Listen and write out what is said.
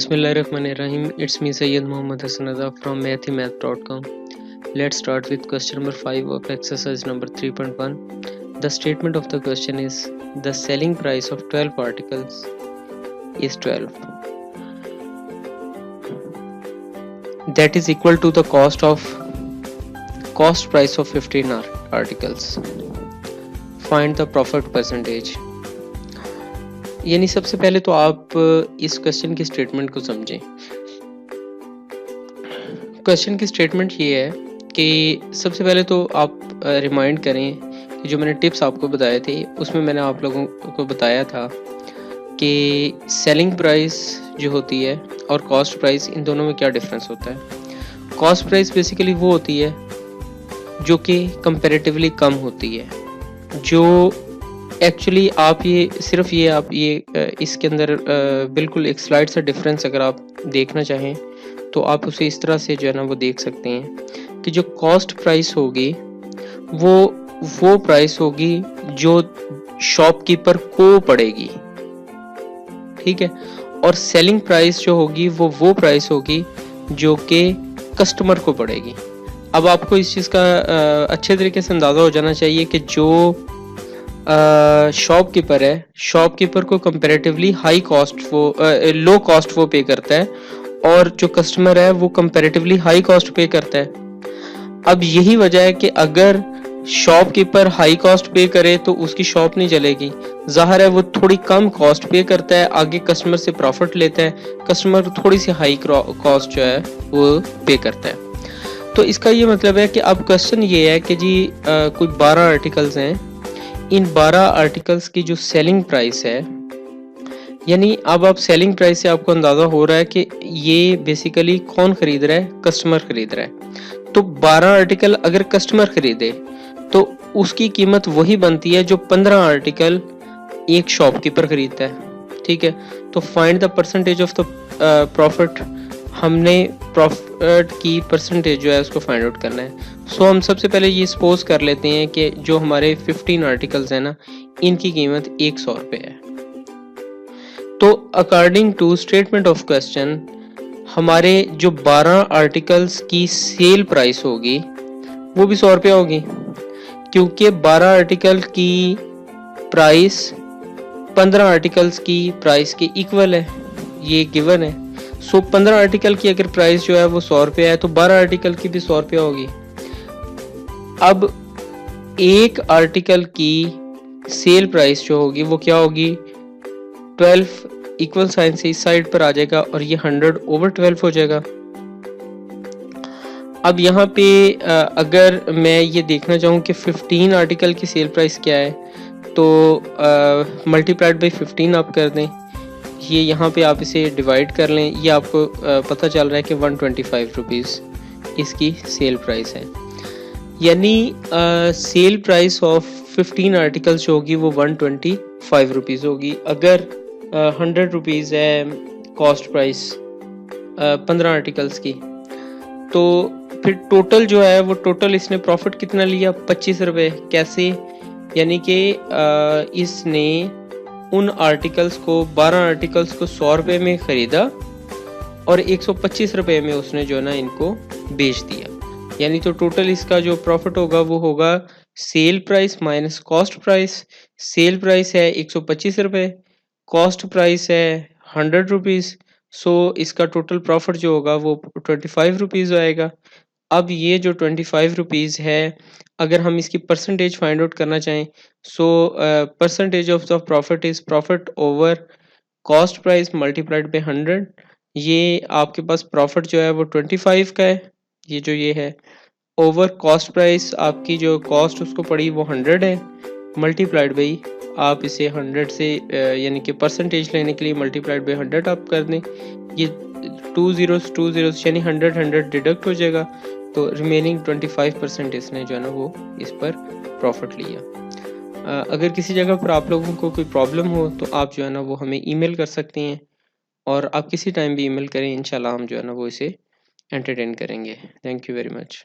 Bismillahirrahmanirrahim. It's me Sayyid Muhammad Hassan Azza from mathemath.com. Let's start with question number 5 of exercise number 3.1. The statement of the question is the selling price of 12 articles is 12. That is equal to the cost price of 15 articles. Find the profit percentage. यानी सबसे पहले तो आप इस question की statement को समझें। Question की स्टेटमेंट ये है कि सबसे पहले तो आप रिमाइंड करें कि जो मैंने टिप्स आपको बताए थे उसमें मैंने आप लोगों को बताया था कि सेलिंग प्राइस जो होती है और कॉस्ट प्राइस, इन दोनों में क्या डिफरेंस होता है। कॉस्ट प्राइस बेसिकली वो होती है जो कि कंपैरेटिवली कम होती है, जो एक्चुअली आप इसके अंदर बिल्कुल एक स्लाइड सा डिफरेंस अगर आप देखना चाहें तो आप उसे इस तरह से जो है ना वो देख सकते हैं कि जो कॉस्ट प्राइस होगी वो प्राइस होगी जो शॉपकीपर को पड़ेगी, ठीक है, और सेलिंग प्राइस जो होगी वो प्राइस होगी जो कि कस्टमर को पड़ेगी। अब आपको इस चीज़ का अच्छे तरीके से अंदाज़ा हो जाना चाहिए कि जो शॉपकीपर है, शॉपकीपर को comparatively high cost low cost वो पे करता है और जो कस्टमर है वो कंपैरेटिवली हाई कॉस्ट पे करता है। अब यही वजह है कि अगर शॉपकीपर हाई कॉस्ट पे करे तो उसकी शॉप नहीं चलेगी। जाहिर है वो थोड़ी कम कॉस्ट पे करता है, आगे कस्टमर से प्रॉफिट लेता है, कस्टमर थोड़ी सी हाई कॉस्ट जो है वो पे करता है। तो इसका ये मतलब है कि अब क्वेश्चन ये है कि जी कोई 12 आर्टिकल्स हैं, इन 12 आर्टिकल्स की जो सेलिंग प्राइस है, यानी अब आप सेलिंग प्राइस से आपको अंदाजा हो रहा है कि ये बेसिकली कौन खरीद रहा है, कस्टमर खरीद रहा है। तो 12 आर्टिकल अगर कस्टमर खरीदे तो उसकी कीमत वही बनती है जो 15 आर्टिकल एक शॉपकीपर खरीदता है, ठीक है। तो find the percentage of the profit, हमने प्रॉफिट की परसेंटेज जो है उसको फाइंड आउट करना है। सो हम सबसे पहले ये सपोज कर लेते हैं कि जो हमारे 15 आर्टिकल्स हैं ना, इनकी कीमत 100 रुपये है। तो according to statement of question हमारे जो 12 आर्टिकल्स की सेल प्राइस होगी वो भी 100 रुपया होगी, क्योंकि 12 आर्टिकल की प्राइस 15 आर्टिकल्स की प्राइस के इक्वल है, ये गिवन है। सो 15 आर्टिकल की अगर प्राइस जो है वो 100 रुपया है तो 12 आर्टिकल की भी 100 रुपया होगी। अब एक आर्टिकल की सेल प्राइस जो होगी वो क्या होगी, 12 इक्वल साइन से इस साइड पर आ जाएगा और ये 100/12 हो जाएगा। अब यहाँ पे अगर मैं ये देखना चाहूँ कि 15 आर्टिकल की सेल प्राइस क्या है तो मल्टीप्लाइड बाई 15 आप कर दें, ये यहाँ पे आप इसे डिवाइड कर लें, ये आपको पता चल रहा है कि 125 रुपीज़ इसकी सेल प्राइस है। यानी सेल प्राइस ऑफ 15 आर्टिकल्स जो होगी वो 125 रुपीज़ होगी। अगर 100 रुपीज़ है कॉस्ट प्राइस 15 आर्टिकल्स की, तो फिर टोटल जो है वो टोटल इसने प्रॉफिट कितना लिया, 25 रुपये। कैसे, यानी कि इसने उन आर्टिकल्स को 12 आर्टिकल्स को 100 रुपये में ख़रीदा और 125 रुपये में उसने जो है ना इनको बेच दिया। यानी तो टोटल इसका जो प्रॉफिट होगा वो होगा sale price minus cost price. Sale price है 125 रुपये, कॉस्ट प्राइस है 100 रुपीज़। सो इसका टोटल प्रॉफिट जो होगा वो 25 रुपीज़ आएगा। अब ये जो 25 रुपीज़ है, अगर हम इसकी परसेंटेज फाइंड आउट करना चाहें, so percentage of the profit is profit over cost price multiplied by 100। ये आपके पास प्रॉफिट जो है वो 25 का है, ये जो ये है, ओवर कॉस्ट प्राइस आपकी जो कॉस्ट उसको पड़ी वो 100 है, मल्टीप्लाइड बाई आप इसे 100 से यानी कि परसेंटेज लेने के लिए मल्टीप्लाइड बाई 100 आप कर दें, ये 2 zeros यानी 100 डिडक्ट हो जाएगा, तो रिमेनिंग 25% इसने जो है ना वो इस पर प्रॉफिट लिया। अगर किसी जगह पर आप लोगों को कोई प्रॉब्लम हो तो आप जो है ना वो हमें ईमेल कर सकते हैं, और आप किसी टाइम भी ईमेल करें, इंशाल्लाह हम जो है ना वो इसे एंटरटेन करेंगे। Thank you very much.